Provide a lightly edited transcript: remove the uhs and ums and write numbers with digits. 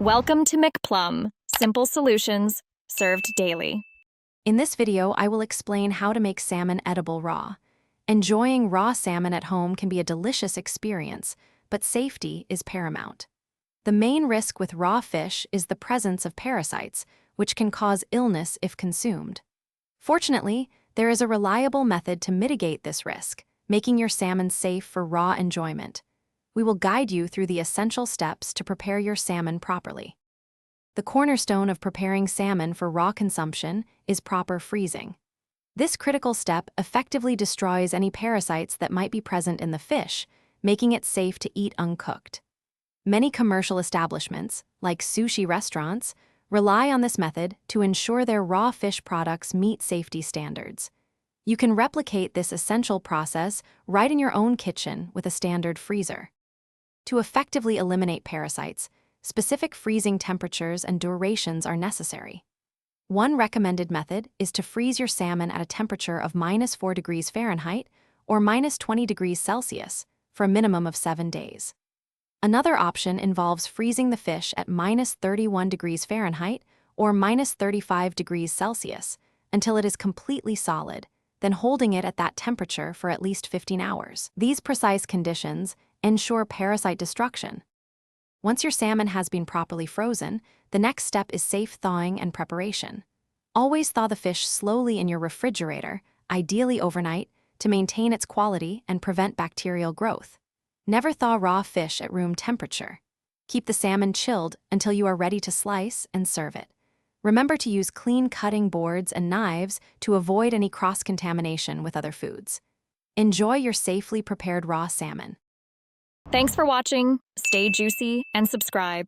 Welcome to McPlum, simple solutions served daily. In this video, I will explain how to make salmon edible raw. Enjoying raw salmon at home can be a delicious experience, but safety is paramount. The main risk with raw fish is the presence of parasites, which can cause illness if consumed. Fortunately, there is a reliable method to mitigate this risk, making your salmon safe for raw enjoyment. We will guide you through the essential steps to prepare your salmon properly. The cornerstone of preparing salmon for raw consumption is proper freezing. This critical step effectively destroys any parasites that might be present in the fish, making it safe to eat uncooked. Many commercial establishments, like sushi restaurants, rely on this method to ensure their raw fish products meet safety standards. You can replicate this essential process right in your own kitchen with a standard freezer. To effectively eliminate parasites, specific freezing temperatures and durations are necessary. One recommended method is to freeze your salmon at a temperature of -4 degrees Fahrenheit or -20 degrees Celsius for a minimum of 7 days. Another option involves freezing the fish at -31 degrees Fahrenheit or -35 degrees Celsius until it is completely solid, then holding it at that temperature for at least 15 hours. These precise conditions ensure parasite destruction. Once your salmon has been properly frozen, the next step is safe thawing and preparation. Always thaw the fish slowly in your refrigerator, ideally overnight, to maintain its quality and prevent bacterial growth. Never thaw raw fish at room temperature. Keep the salmon chilled until you are ready to slice and serve it. Remember to use clean cutting boards and knives to avoid any cross-contamination with other foods. Enjoy your safely prepared raw salmon. Thanks for watching, stay juicy, and subscribe.